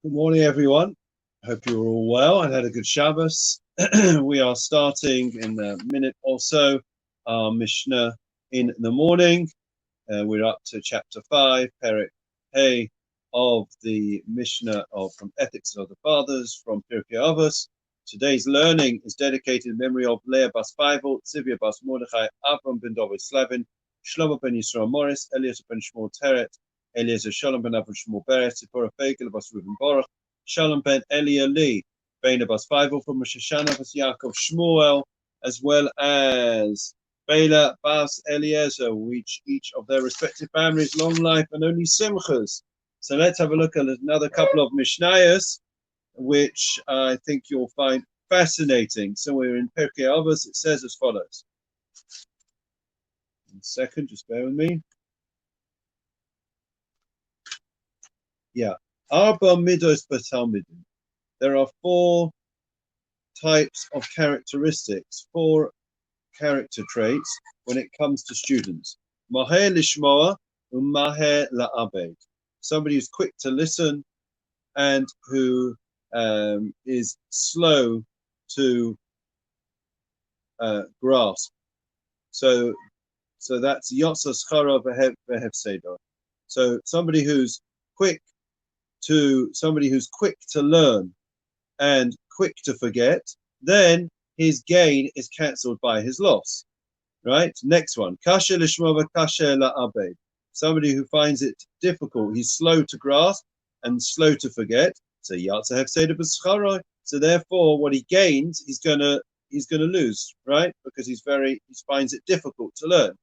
Good morning, everyone. Hope you're all well and had a good Shabbos. We are starting in a minute or so our Mishnah in the morning. We're up to chapter 5, Perek Hey, of the Mishnah from Ethics of the Fathers from Pirkei Avos. Today's learning is dedicated in memory of Leah Bas Feivel, Tzivia Bas Mordechai, Avram ben David Slavin, Shlomo ben Yisrael Morris, Eliezer ben Shmuel Teret, Eliezer Shalom ben Avram Shmuel Beret, Tzipora Feikel Bas Reuben Baruch, Shalom ben Elia Lee, Bena Bas Feivel from Rosh Hashanah Bas Yaakov Shmuel, as well as Bela Bas Eliezer, which each of their respective families, long life and only simchas. So let's have a look at another couple of Mishnayos, which I think you'll find fascinating. So we're in Pirkei Avos. It says as follows. One second, just bear with me. Yeah. Arba midos b'talmidim. There are 4 types of characteristics, 4 character traits when it comes to students. Maher lishmoa u'maher la'abed. Somebody who's quick to listen and who is slow to grasp. So that's yotza schara v'hefseda. So somebody who's quick to learn and quick to forget, then his gain is cancelled by his loss. Right? Next one. Kasher lishma v'kasher la'abed. Somebody who finds it difficult, he's slow to grasp and slow to forget. So yatsa hefseda b'scharoi. So therefore, what he gains, he's gonna lose, right? Because he finds it difficult to learn.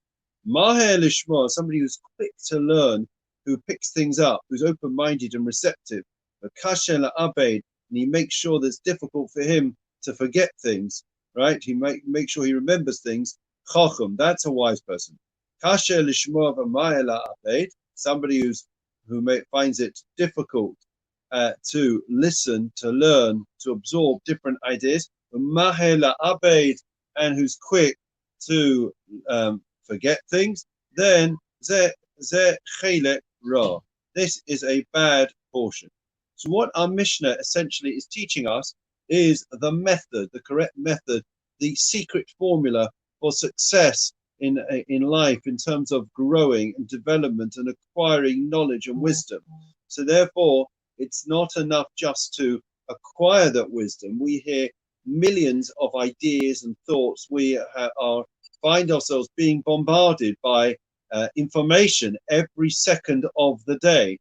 Maher lishma, somebody who's quick to learn, who picks things up, who's open-minded and receptive. V'kasher la'abed, and he makes sure that it's difficult for him to forget things, right? He make sure he remembers things. Chacham, that's a wise person. Kasher lishma v'maher la'abed, somebody who finds it difficult to listen, to learn, to absorb different ideas. V'maher la'abed, and who's quick to forget things. Then ze chelek ra. This is a bad portion. So what our Mishnah essentially is teaching us is the method, the correct method, the secret formula for success in life in terms of growing and development and acquiring knowledge and wisdom. So therefore, it's not enough just to acquire that wisdom. We hear millions of ideas and thoughts. We find ourselves being bombarded by information every second of the day.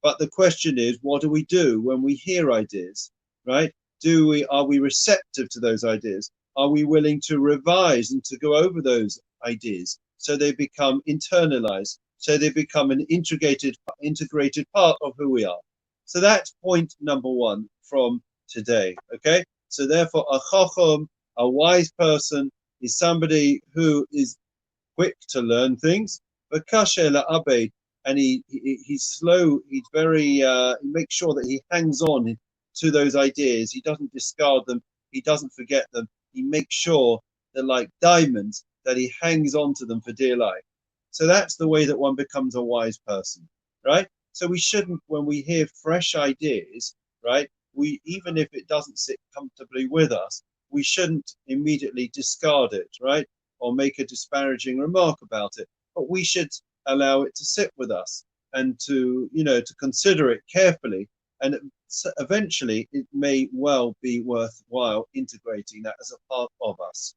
But the question is, what do we do when we hear ideas, right? Are we receptive to those ideas? Are we willing to revise and to go over those ideas so they become internalized, so they become an integrated part of who we are? So that's point number 1 from today, okay? So therefore, a chacham, a wise person, is somebody who is quick to learn things, but kasher la'abed, and he's slow, he's very, he makes sure that he hangs on to those ideas, he doesn't discard them, he doesn't forget them, he makes sure they're like diamonds, that he hangs on to them for dear life. So that's the way that one becomes a wise person, right? So we shouldn't, when we hear fresh ideas, right, even if it doesn't sit comfortably with us, we shouldn't immediately discard it, right, or make a disparaging remark about it, but we should allow it to sit with us and to consider it carefully, and eventually it may well be worthwhile integrating that as a part of us.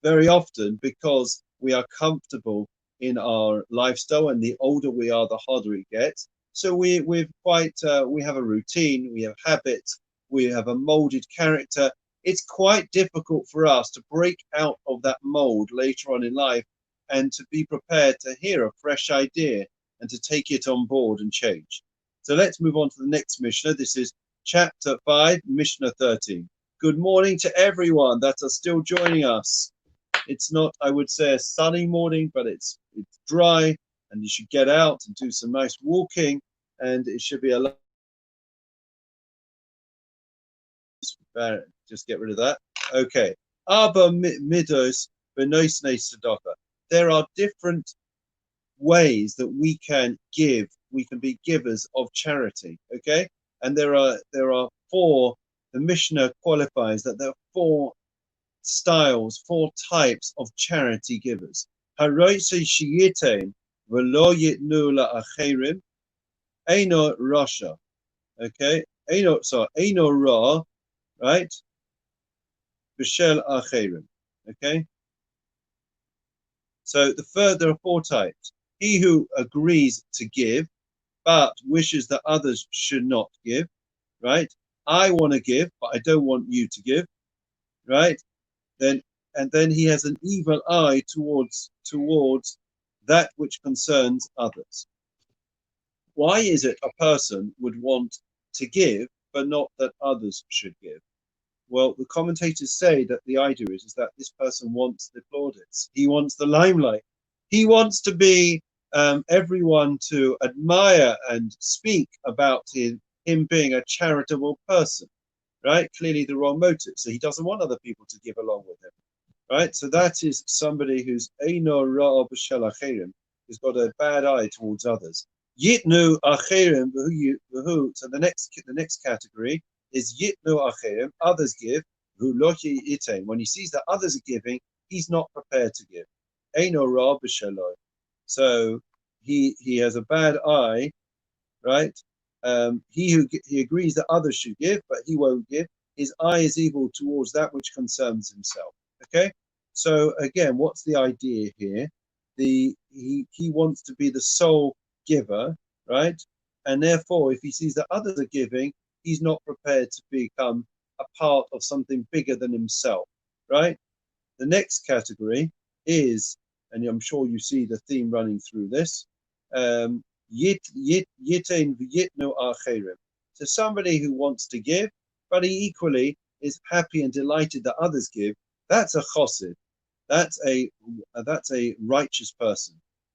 Very often, because we are comfortable in our lifestyle, and the older we are, the harder it gets. So we have a routine, we have habits, we have a molded character. It's quite difficult for us to break out of that mold later on in life and to be prepared to hear a fresh idea and to take it on board and change. So let's move on to the next Mishnah. This is chapter 5, Mishnah 13. Good morning to everyone that are still joining us. It's not, I would say, a sunny morning, but it's dry, and you should get out and do some nice walking, and it should be a lot. Just get rid of that. Okay. Abba midos benoisne tzedakah. There are different ways that we can give. We can be givers of charity. Okay. And there are four. The Mishnah qualifies that there are four styles, four types of charity givers. Haroitze shiyitain v'lo yitnu la'acherim eino rasha. Okay, eino ra, right? B'shel acherim. Okay. So there are four types. He who agrees to give, but wishes that others should not give, right? I want to give, but I don't want you to give, right? Then and then he has an evil eye towards that which concerns others. Why is it a person would want to give, but not that others should give? Well, the commentators say that the idea is that this person wants the plaudits. He wants the limelight. He wants to be everyone to admire and speak about him being a charitable person, right? Clearly the wrong motive. So he doesn't want other people to give along with him, right? So that is somebody who's Eino Ra B'Shel Acherim, who's got a bad eye towards others. Yitnu Acherim V'hu. So the next category is Yitnu Acherim, others give, V'hu Lochi Itain. When he sees that others are giving, he's not prepared to give. Eino Ra B'Sheloi. So he has a bad eye, right? He agrees that others should give, but he won't give. His eye is evil towards that which concerns himself. Okay, so again, what's the idea here? He wants to be the sole giver, right? And therefore, if he sees that others are giving, he's not prepared to become a part of something bigger than himself, right? The next category is, and I'm sure you see the theme running through this, yitain v'yitnu acherim. So somebody who wants to give, but he equally is happy and delighted that others give. That's a chossid. That's a righteous person.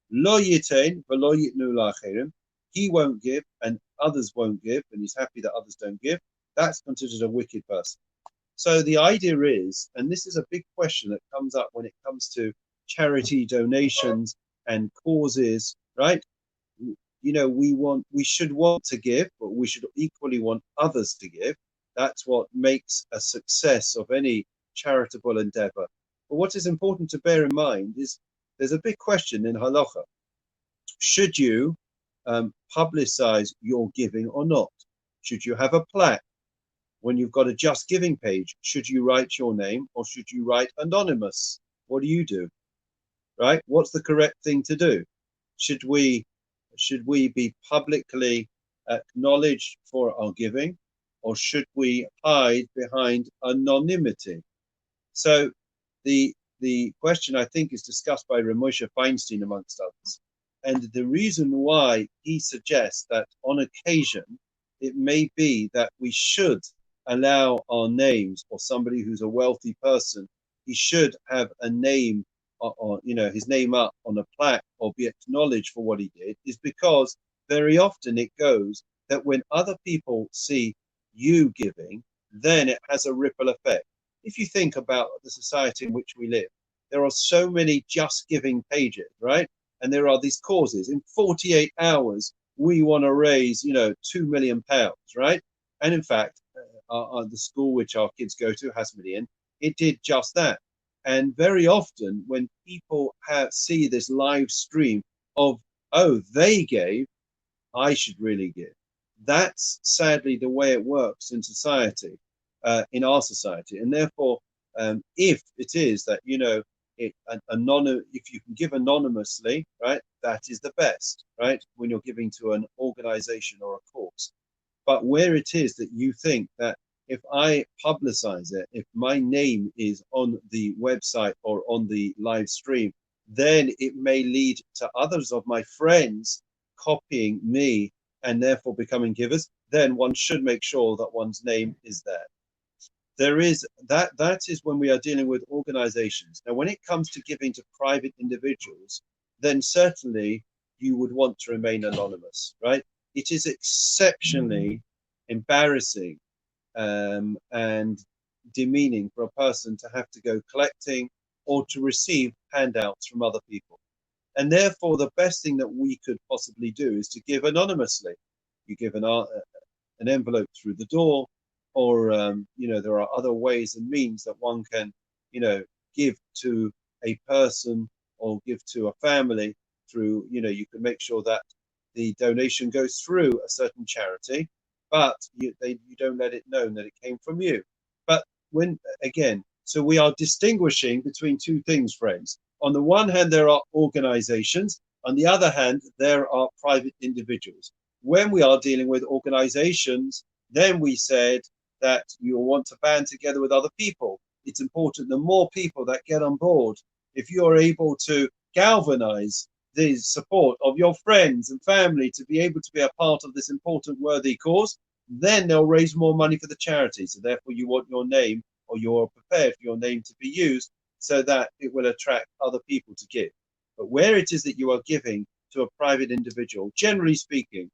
Lo yitain v'lo yitnu la'acherim. He won't give, and others won't give, and he's happy that others don't give. That's considered a wicked person. So the idea is, and this is a big question that comes up when it comes to charity donations and causes, right? You know, we should want to give, but we should equally want others to give. That's what makes a success of any charitable endeavor. But what is important to bear in mind is there's a big question in halacha. Should you publicize your giving or not? Should you have a plaque? When you've got a Just Giving page, should you write your name or should you write anonymous? What do you do? Right? What's the correct thing to do? Should we be publicly acknowledged for our giving, or should we hide behind anonymity? So the question, I think, is discussed by Ramosha Feinstein amongst others. And the reason why he suggests that on occasion it may be that we should allow our names, or somebody who's a wealthy person, he should have a name, or his name up on a plaque or be acknowledged for what he did, is because very often it goes that when other people see you giving, then it has a ripple effect. If you think about the society in which we live, there are so many Just Giving pages, right? And there are these causes. In 48 hours, we want to raise, £2 million, right? And in fact, the school which our kids go to, Hasmodean, it did just that. And very often when people see this live stream of, oh, they gave, I should really give. That's sadly the way it works in society, in our society. And therefore, if it is that, if you can give anonymously, right, that is the best, right, when you're giving to an organization or a cause. But where it is that you think that if I publicize it, if my name is on the website or on the live stream, then it may lead to others of my friends copying me and therefore becoming givers, then one should make sure that one's name is there. There is that is when we are dealing with organizations. Now, when it comes to giving to private individuals, then certainly you would want to remain anonymous, right? It is exceptionally embarrassing and demeaning for a person to have to go collecting or to receive handouts from other people. And therefore, the best thing that we could possibly do is to give anonymously. You give an an envelope through the door, or there are other ways and means that one can, give to a person or give to a family through, you can make sure that the donation goes through a certain charity, but you don't let it known that it came from you. But so we are distinguishing between two things, friends. On the one hand, there are organizations. On the other hand, there are private individuals. When we are dealing with organizations, then we said that you want to band together with other people. It's important the more people that get on board, if you are able to galvanize the support of your friends and family to be able to be a part of this important worthy cause, then they'll raise more money for the charity. So therefore you want your name, or you're prepared for your name to be used so that it will attract other people to give. But where it is that you are giving to a private individual, generally speaking,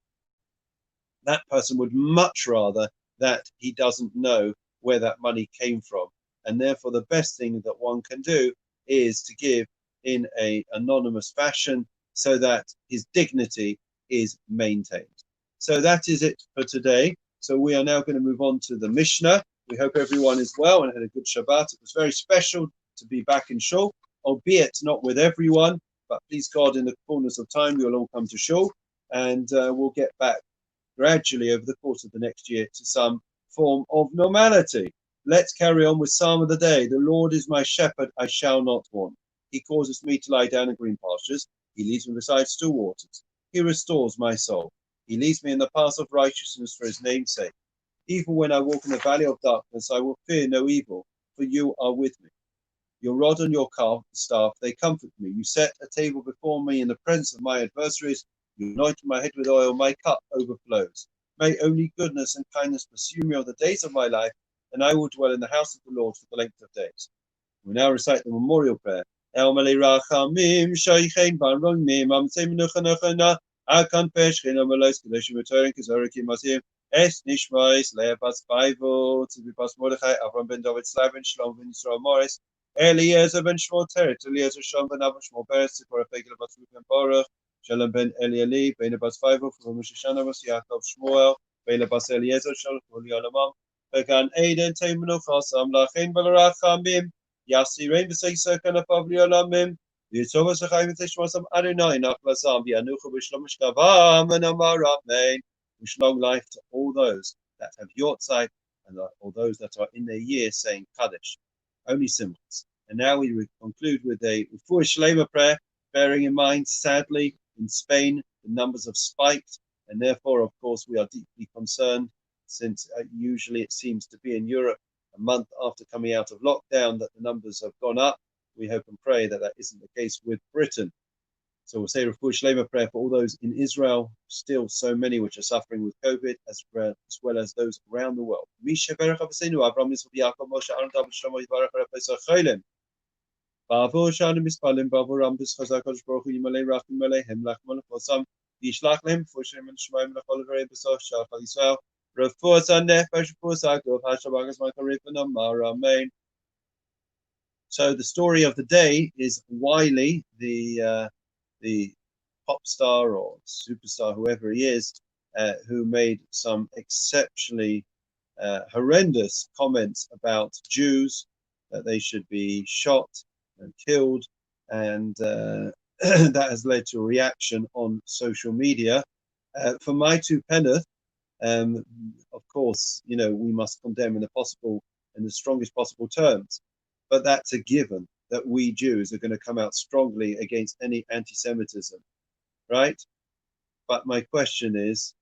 that person would much rather that he doesn't know where that money came from. And therefore the best thing that one can do is to give in an anonymous fashion so that his dignity is maintained. So that is it for today. So we are now going to move on to the Mishnah. We hope everyone is well and had a good Shabbat. It was very special to be back in Shul, albeit not with everyone, but please God, in the fullness of time, we will all come to Shul, and we'll get back gradually over the course of the next year to some form of normality. Let's carry on with Psalm of the Day. The Lord is my shepherd, I shall not want. He causes me to lie down in green pastures. He leads me beside still waters. He restores my soul. He leads me in the path of righteousness for his name's sake. Even when I walk in the valley of darkness, I will fear no evil, for you are with me. Your rod and your staff, they comfort me. You set a table before me in the presence of my adversaries. You anoint my head with oil, my cup overflows. May only goodness and kindness pursue me all the days of my life, and I will dwell in the house of the Lord for the length of days. We now recite the memorial prayer. El Malei Rachamim, Shaychein Barongmim, Amsei Menuchanachana, Akan Peshchein Amalos, Kedoshim Etorin, Kizorikim Masim, Es Nishmais, Leabas Baivo, Tzibibas Mordechai, Avram ben David Slavin, Shalom ben Yisrael Morris, Eliezer ben Shmuel Teret, Eliezer Shalom ben Avram Shmuel Beres, Tzipora Pegel Bat Ruben Baruch, Shalom ben Elieli, Ben Abbas Baivo, from Shoshana Bas Yaakov Shmuel, Ben Abbas Eliezer, Shalom Huli Olamam, Began Eden Teimenu Chasam, Lachin Balarachamim, Yasi Rein B'Seisa Kana Pavli Olamim, Yitzova Shachayim Teshmasam Adonai Nachlasam, Yanuchu B'Shlomish Kavam, and Amar Amen. Wish long life to all those that have Yortzeit and all those that are in their year saying Kaddish, only symbols. And now we conclude with a Refuah Shlema prayer, bearing in mind, sadly, in Spain, the numbers have spiked, and therefore, of course, we are deeply concerned, since usually it seems to be in Europe a month after coming out of lockdown that the numbers have gone up. We hope and pray that that isn't the case with Britain. So we'll say Refuah Shlema prayer for all those in Israel, still so many which are suffering with COVID, as well as those around the world. Misha Berach Avosenu, Avraham Yitzchak Yaakov Moshe Aaron David Shlomo Yivarach Pesach Cholim. Ba'avo Shanu Mispalim, Ba'avo Rambus Chazak Kodesh Baruch Hu Yimalei Rachim Aleichem Lachmon Lechosam Yishlach Lehem Refuah Shlema Neshamaim Lechol Verei Besach Shal Chal Yisrael Refuah Sanefesh Refuah Sakov Hashabagas Malkarev Amar Amen. So the story of the day is Wiley, the pop star or superstar, whoever he is, who made some exceptionally horrendous comments about Jews, that they should be shot and killed, and that has led to a reaction on social media. For my two penneth, of course, we must condemn in the strongest possible terms, but that's a given, that we Jews are going to come out strongly against any anti-Semitism, right? But my question is,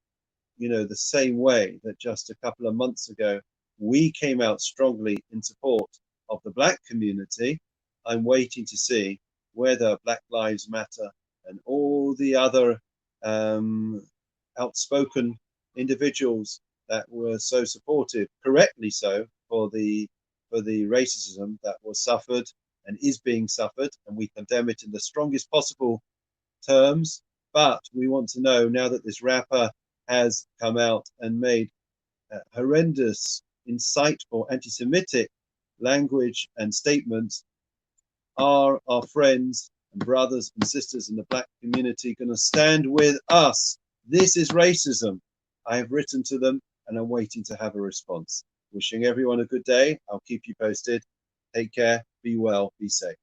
the same way that just a couple of months ago, we came out strongly in support of the black community, I'm waiting to see whether Black Lives Matter and all the other outspoken individuals that were so supportive, correctly so, for the racism that was suffered and is being suffered, and we condemn it in the strongest possible terms. But we want to know, now that this rapper has come out and made horrendous, insightful, anti-Semitic language and statements, are our friends and brothers and sisters in the black community going to stand with us? This is racism. I have written to them and I'm waiting to have a response. Wishing everyone a good day. I'll keep you posted. Take care, be well, be safe.